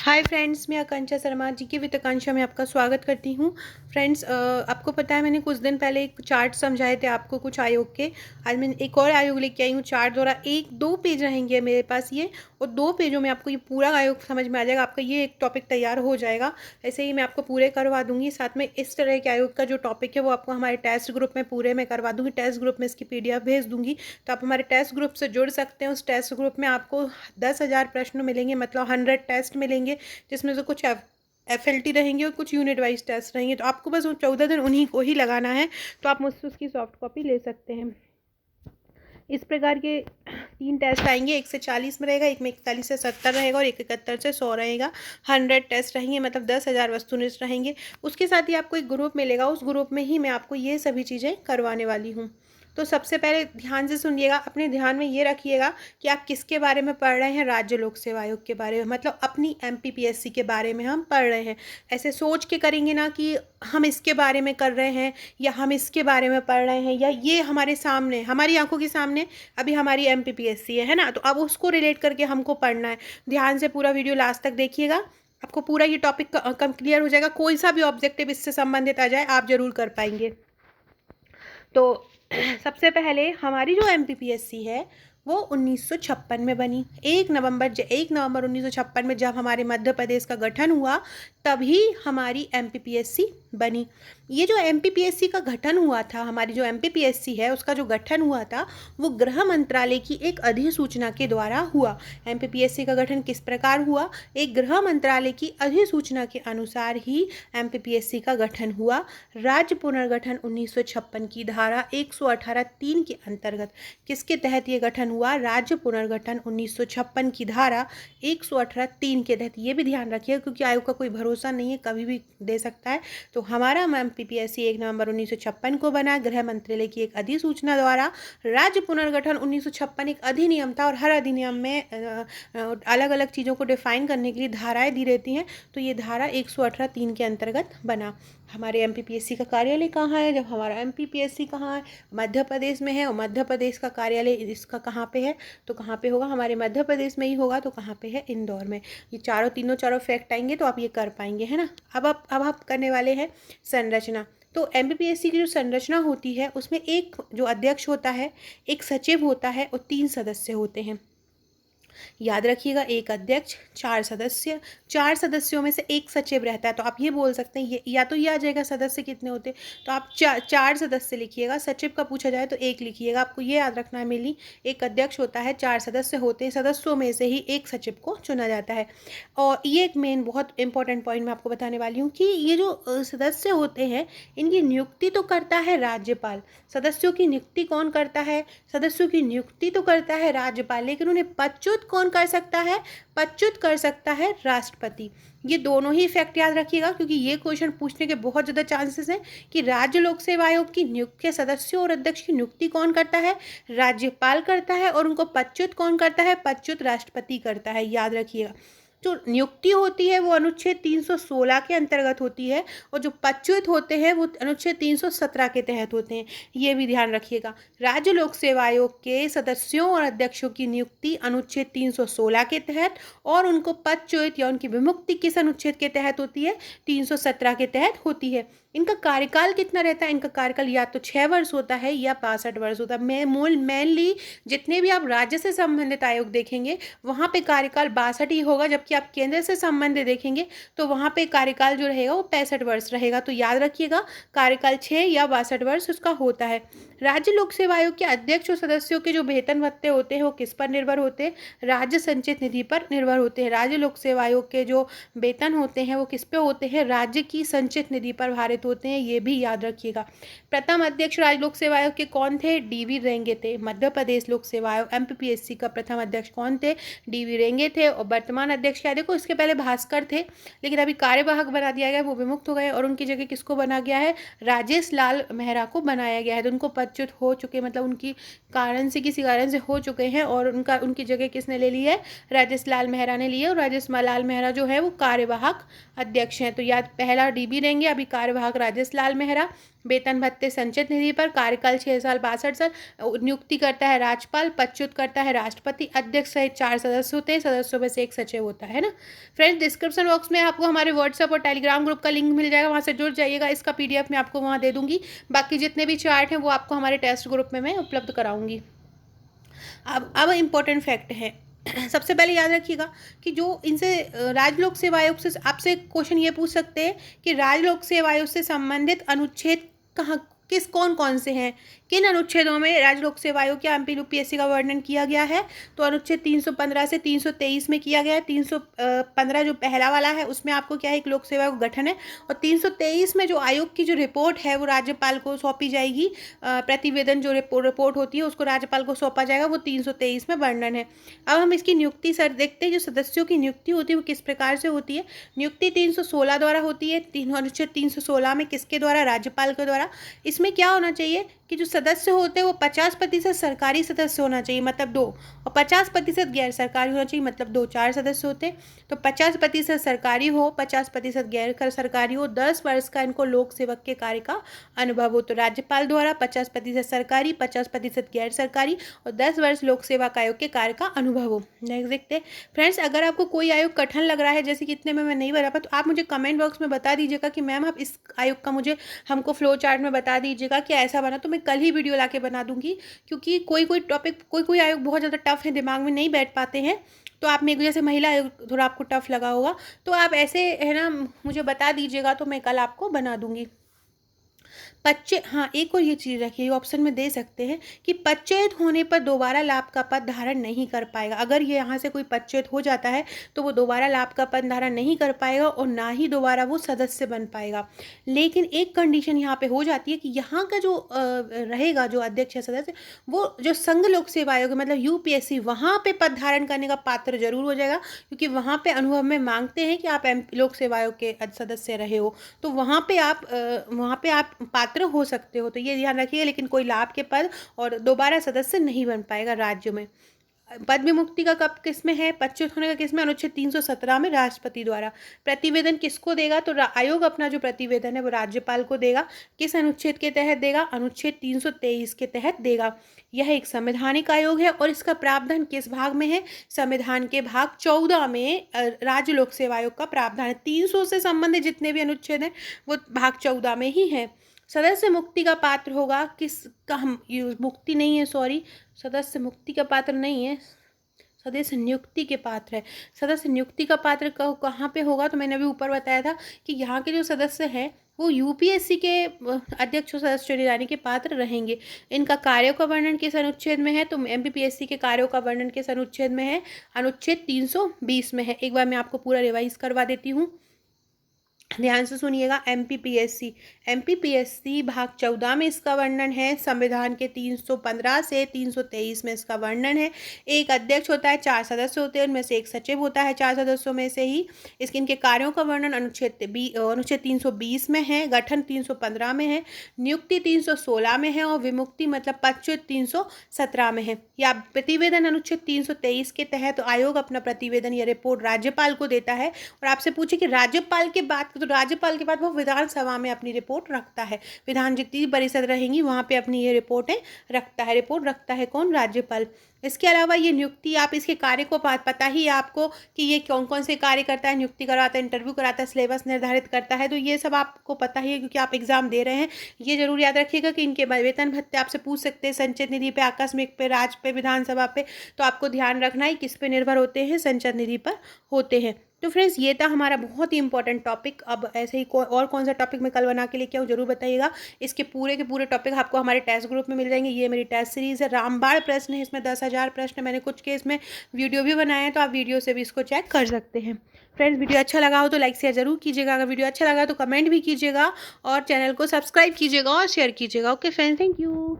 Hi friends, मैं आकांक्षा शर्मा जी की वित्त आकांक्षा में आपका स्वागत करती हूँ। फ्रेंड्स, आपको पता है मैंने कुछ दिन पहले एक चार्ट समझाए थे आपको कुछ आयोग के। आज मैं एक और आयोग लेके आई हूँ चार्ट द्वारा। एक दो पेज रहेंगे मेरे पास ये, और दो पेजों में आपको ये पूरा आयोग समझ में आ जाएगा। आपका ये एक टॉपिक तैयार हो जाएगा। ऐसे ही मैं आपको पूरे करवा दूंगी। साथ में इस तरह के आयोग का जो टॉपिक है वो आपको हमारे टेस्ट ग्रुप में पूरे में करवा दूंगी। टेस्ट ग्रुप में इसकी PDF भेज दूंगी, तो आप हमारे टेस्ट ग्रुप से जुड़ सकते हैं। उस टेस्ट ग्रुप में आपको 10,000 प्रश्न मिलेंगे, मतलब 100 टेस्ट मिलेंगे, जिसमें से कुछ FLT रहेंगे और कुछ यूनिट वाइज टेस्ट रहेंगे। तो आपको बस 14 दिन उन्हीं को ही लगाना है। तो आप मुझसे उसकी सॉफ्ट कॉपी ले सकते हैं। इस प्रकार के 3 टेस्ट आएंगे। एक से 40 में रहेगा, एक में 41 से 70 रहेगा, और एक 71 से 100 रहेगा। 100 टेस्ट रहेंगे, मतलब 10,000 वस्तुनिष्ठ रहेंगे। उसके साथ ही आपको एक ग्रुप मिलेगा, उस ग्रुप में ही मैं आपको ये सभी चीज़ें करवाने वाली हूँ। तो सबसे पहले ध्यान से सुनिएगा, अपने ध्यान में ये रखिएगा कि आप किसके बारे में पढ़ रहे हैं। राज्य लोक सेवा आयोग के बारे में, मतलब अपनी MPPSC के बारे में हम पढ़ रहे हैं। ऐसे सोच के करेंगे ना कि हम इसके बारे में कर रहे हैं या हम इसके बारे में पढ़ रहे हैं, या ये हमारे सामने, हमारी आंखों के सामने अभी हमारी MPPSC है ना, तो अब उसको रिलेट करके हमको पढ़ना है। ध्यान से पूरा वीडियो लास्ट तक देखिएगा, आपको पूरा ये टॉपिक कम क्लियर हो जाएगा। कोई सा भी ऑब्जेक्टिव इससे संबंधित आ जाए आप जरूर कर पाएंगे। तो सबसे पहले हमारी जो MPPSC है वो 1956 में बनी। 1 नवंबर 1956 में जब हमारे मध्य प्रदेश का गठन हुआ, तभी हमारी MPPSC बनी। ये जो MPPSC का गठन हुआ था, हमारी जो MPPSC है उसका जो गठन हुआ था वो गृह मंत्रालय की एक अधिसूचना के द्वारा हुआ। MPPSC का गठन किस प्रकार हुआ? एक गृह मंत्रालय की अधिसूचना के अनुसार ही MPPSC का गठन हुआ। राज्य पुनर्गठन 1956 की धारा 118(3) के अंतर्गत किसके तहत ये गठन हुआ? राज्य पुनर्गठन 1956 की धारा 118(3) के तहत। ये भी ध्यान रखिएगा क्योंकि आयोग का कोई भरोसा नहीं है, कभी भी दे सकता है। तो हमारा MPPSC 1 नवंबर 1956 को बना, गृह मंत्रालय की एक अधिसूचना द्वारा। राज्य पुनर्गठन 1956 एक अधिनियम था, और हर अधिनियम में अलग अलग चीज़ों को डिफाइन करने के लिए धाराएं दी रहती हैं। तो ये धारा 118(3) के अंतर्गत बना। हमारे MPPSC का कार्यालय कहाँ है? जब हमारा MPPSC कहाँ है? मध्य प्रदेश में है, और मध्य प्रदेश का कार्यालय इसका कहाँ पे है? तो कहाँ पे होगा? हमारे मध्य प्रदेश में ही होगा। तो कहाँ पे है? इंदौर में। ये चारों फैक्ट आएंगे तो आप ये कर पाएंगे, है ना। अब आप करने वाले हैं संरचना। तो MPPSC की जो संरचना होती है उसमें एक जो अध्यक्ष होता है, एक सचिव होता है, और 3 सदस्य होते हैं। याद रखिएगा, एक अध्यक्ष, 4 सदस्य, 4 सदस्यों में से एक सचिव रहता है। तो आप ये बोल सकते हैं, ये या तो ये आ जाएगा सदस्य कितने होते, तो आप 4 सदस्य लिखिएगा। सचिव का पूछा जाए तो 1 लिखिएगा। आपको ये याद रखना है मेनली, एक अध्यक्ष होता है, 4 सदस्य होते हैं, सदस्यों में से ही एक सचिव को चुना जाता है। और ये एक मेन बहुत इंपॉर्टेंट पॉइंट मैं आपको बताने वाली हूँ कि ये जो सदस्य होते हैं इनकी नियुक्ति तो करता है राज्यपाल। सदस्यों की नियुक्ति कौन करता है? सदस्यों की नियुक्ति तो करता है राज्यपाल, लेकिन उन्हें पदच्युत कौन कर सकता है? पदच्युत कर सकता है राष्ट्रपति। ये दोनों ही फैक्ट याद रखिएगा, क्योंकि ये क्वेश्चन पूछने के बहुत ज़्यादा चांसेस हैं कि राज्य लोक सेवा आयोग की नियुक्ति, सदस्यों और अध्यक्ष की नियुक्ति कौन करता है? राज्यपाल करता है। और उनको पदच्युत कौन करता है? पदच्युत राष्ट्रपति करता है। याद रखिएगा, जो नियुक्ति होती है वो अनुच्छेद 316 के अंतर्गत होती है, और जो पदच्युत होते हैं वो अनुच्छेद 317 के तहत होते हैं। ये भी ध्यान रखिएगा। राज्य लोक सेवा आयोग के सदस्यों और अध्यक्षों की नियुक्ति अनुच्छेद 316 के तहत, और उनको पदच्युत या उनकी विमुक्ति किस अनुच्छेद के तहत होती है? 317 के तहत होती है। इनका कार्यकाल कितना रहता है? इनका कार्यकाल या तो 6 वर्ष होता है या 65 वर्ष होता है। मेनली जितने भी आप राज्य से संबंधित आयोग देखेंगे वहाँ पे कार्यकाल 62 ही होगा, जबकि आप केंद्र से संबंधित देखेंगे तो वहाँ पे कार्यकाल जो रहेगा वो 65 वर्ष रहेगा। तो याद रखिएगा, कार्यकाल 6 या 62 वर्ष उसका होता है। राज्य लोक सेवा आयोग के अध्यक्ष और सदस्यों के जो वेतन भत्ते होते हैं वो किस पर निर्भर होते हैं? राज्य संचित निधि पर निर्भर होते हैं। राज्य लोक सेवा आयोग के जो वेतन होते हैं वो किस पे होते हैं? राज्य की संचित निधि पर भारित होते हैं। ये भी याद रखिएगा। प्रथम अध्यक्ष राज्य लोक सेवा आयोग के कौन थे? DV रेंगे थे। मध्य प्रदेश लोक सेवा आयोग MPPSC का प्रथम अध्यक्ष कौन थे? DV रेंगे थे। और वर्तमान अध्यक्ष क्या? देखो, इसके पहले भास्कर थे, लेकिन अभी कार्यवाहक बना दिया गया, वो विमुक्त हो गए, और उनकी जगह किसको बना गया है? राजेश लाल मेहरा को बनाया गया है। तो उनको पदच्युत हो चुके, मतलब उनकी किसी कारण से हो चुके हैं, और उनकी जगह किसने ले ली है? राजेश लाल मेहरा ने ली है। और राजेश लाल मेहरा जो है वो कार्यवाहक अध्यक्ष हैं। तो याद, पहला DV रेंगे, अभी कार्यवाहक विभाग राजेश लाल मेहरा। वेतन भत्ते संचित निधि पर। कार्यकाल 6 साल 62 साल। नियुक्ति करता है राज्यपाल, पदच्युत करता है राष्ट्रपति। अध्यक्ष सहित 4 सदस्य होते हैं, सदस्यों में से एक सचिव होता है ना। फ्रेंड्स, डिस्क्रिप्शन बॉक्स में आपको हमारे व्हाट्सएप और टेलीग्राम ग्रुप का लिंक मिल जाएगा, वहाँ से जुड़ जाइएगा। इसका PDF मैं आपको वहाँ दे दूँगी। बाकी जितने भी चार्ट हैं वो आपको हमारे टेस्ट ग्रुप में मैं उपलब्ध कराऊँगी। अब इम्पोर्टेंट फैक्ट है। सबसे पहले याद रखिएगा कि जो इनसे राज्य लोक सेवा आयोग से आपसे क्वेश्चन ये पूछ सकते हैं कि राज्य लोक सेवा आयोग से संबंधित अनुच्छेद कहाँ कौन कौन से हैं, किन अनुच्छेदों में राज्य लोक सेवा आयोग या MP UPSC का वर्णन किया गया है। तो अनुच्छेद 315 से 323 में किया गया है। 315 जो पहला वाला है उसमें आपको क्या है, एक लोक सेवा आयोग गठन है। और 323 में जो आयोग की जो रिपोर्ट है वो राज्यपाल को सौंपी जाएगी। प्रतिवेदन जो रिपोर्ट होती है उसको राज्यपाल को सौंपा जाएगा, वो 323 में वर्णन है। अब हम इसकी नियुक्ति सर देखते हैं। जो सदस्यों की नियुक्ति होती है वो किस प्रकार से होती है। नियुक्ति 316 द्वारा होती है। अनुच्छेद 316 में किसके द्वारा, राज्यपाल के द्वारा। इसमें क्या होना चाहिए कि जो सदस्य होते हैं वो 50% सरकारी सदस्य होना चाहिए, मतलब 2, और 50% गैर सरकारी होना चाहिए, मतलब 2, 4 सदस्य होते हैं। तो 50% सरकारी हो, 50% गैर सरकारी हो, 10 वर्ष का इनको लोक सेवक के कार्य का अनुभव हो। तो राज्यपाल द्वारा 50% सरकारी, 50% गैर सरकारी और 10 वर्ष लोक सेवा आयोग के कार्य का अनुभव हो। नेक्स्ट देखते हैं फ्रेंड्स, अगर आपको कोई आयोग कठिन लग रहा है, जैसे कि इतने में मैं नहीं बता पा, तो आप मुझे कमेंट बॉक्स में बता दीजिएगा कि मैम आप इस आयोग का हमको फ्लो चार्ट में बता दीजिएगा कि ऐसा बना, तो मैं कल ही वीडियो लाके बना दूंगी। क्योंकि कोई टॉपिक, कोई आयोग बहुत ज़्यादा टफ है, दिमाग में नहीं बैठ पाते हैं। तो आप मेरे जैसे महिला आयोग थोड़ा आपको टफ लगा होगा, तो आप ऐसे है ना मुझे बता दीजिएगा, तो मैं कल आपको बना दूंगी। हाँ, एक और ये चीज़ रखिए, ऑप्शन में दे सकते हैं कि पदच्युत होने पर दोबारा लाभ का पद धारण नहीं कर पाएगा। अगर ये यहाँ से कोई पदच्युत हो जाता है तो वो दोबारा लाभ का पद धारण नहीं कर पाएगा और ना ही दोबारा वो सदस्य बन पाएगा। लेकिन एक कंडीशन यहाँ पे हो जाती है कि यहाँ का जो रहेगा, जो अध्यक्ष या सदस्य, वो जो संघ लोक सेवा आयोग मतलब UPSC, वहाँ पे पद धारण करने का पात्र जरूर हो जाएगा। क्योंकि वहाँ पे अनुभव में मांगते हैं कि आप लोक सेवा आयोग के सदस्य रहे हो, तो वहाँ पे आप पात्र हो सकते हो। तो ये ध्यान रखिए। लेकिन कोई लाभ के पद और दोबारा सदस्य नहीं बन पाएगा राज्य में। पद विमुक्ति का कब किस में है, पदच्युत होने का किस में, अनुच्छेद 317 में राष्ट्रपति द्वारा। प्रतिवेदन किसको देगा, तो आयोग अपना जो प्रतिवेदन है वो राज्यपाल को देगा। किस अनुच्छेद के तहत देगा, अनुच्छेद 323 के तहत देगा। यह एक संवैधानिक आयोग है और इसका प्रावधान किस भाग में है, संविधान के भाग 14 में राज्य लोक सेवा आयोग का प्रावधान है। 300 से संबंधित जितने भी अनुच्छेद हैं वो भाग 14 में ही है। सदस्य मुक्ति का पात्र होगा किसका, मुक्ति नहीं है, सॉरी, सदस्य मुक्ति का पात्र नहीं है, सदस्य नियुक्ति के पात्र है। सदस्य नियुक्ति का पात्र कहाँ पे होगा, तो मैंने अभी ऊपर बताया था कि यहाँ के जो सदस्य हैं वो UPSC के अध्यक्ष सदस्य चुने जाने के पात्र रहेंगे। इनका कार्यों का वर्णन किस अनुच्छेद में है, तो MPPSC के कार्यों का वर्णन किस अनुच्छेद में है, अनुच्छेद 320 में है। एक बार मैं आपको पूरा रिवाइज करवा देती हूँ, ध्यान से सुनिएगा। MPPSC भाग 14 में इसका वर्णन है। संविधान के 315 से 323 में इसका वर्णन है। एक अध्यक्ष होता है, 4 सदस्य होते हैं, उनमें से एक सचिव होता है 4 सदस्यों में से ही। इनके कार्यों का वर्णन अनुच्छेद 320 में है। गठन 315 में है। नियुक्ति 316 में है और विमुक्ति मतलब पदच्युत 317 में है। या प्रतिवेदन अनुच्छेद 323 के तहत आयोग अपना प्रतिवेदन या रिपोर्ट राज्यपाल को देता है। और आपसे पूछे कि राज्यपाल के बाद, तो राज्यपाल के बाद वो विधानसभा में अपनी रिपोर्ट रखता है। विधान जितनी परिषद रहेंगी वहाँ पे अपनी ये रिपोर्ट रखता है कौन, राज्यपाल। इसके अलावा ये नियुक्ति, आप इसके कार्य को पता ही है आपको कि ये कौन कौन से कार्य करता है, नियुक्ति करवाता है, इंटरव्यू कराता है, सिलेबस निर्धारित करता है, तो ये सब आपको पता ही है क्योंकि आप एग्जाम दे रहे हैं। ये जरूर याद रखिएगा कि इनके वेतन भत्ते आपसे पूछ सकते हैं, संचित निधि पे, आकस्मिक पे, राज्य पे, विधानसभा पे, तो आपको ध्यान रखना है किस पे निर्भर होते हैं, संचित निधि पर होते हैं। तो फ्रेंड्स, ये था हमारा बहुत ही इंपॉर्टेंट टॉपिक। अब ऐसे ही और कौन सा टॉपिक मैं कल बना के लेके आऊँ जरूर बताइएगा। इसके पूरे के पूरे टॉपिक आपको हमारे टेस्ट ग्रुप में मिल जाएंगे। ये मेरी टेस्ट सीरीज़ है, रामबाण प्रश्न है, इसमें 10,000 प्रश्न। मैंने कुछ के इसमें वीडियो भी बनाए हैं, तो आप वीडियो से भी इसको चेक कर सकते हैं। फ्रेंड्स, वीडियो अच्छा लगा हो तो लाइक शेयर जरूर कीजिएगा। अगर वीडियो अच्छा लगा तो कमेंट भी कीजिएगा और चैनल को सब्सक्राइब कीजिएगा और शेयर कीजिएगा। Okay friends, thank you.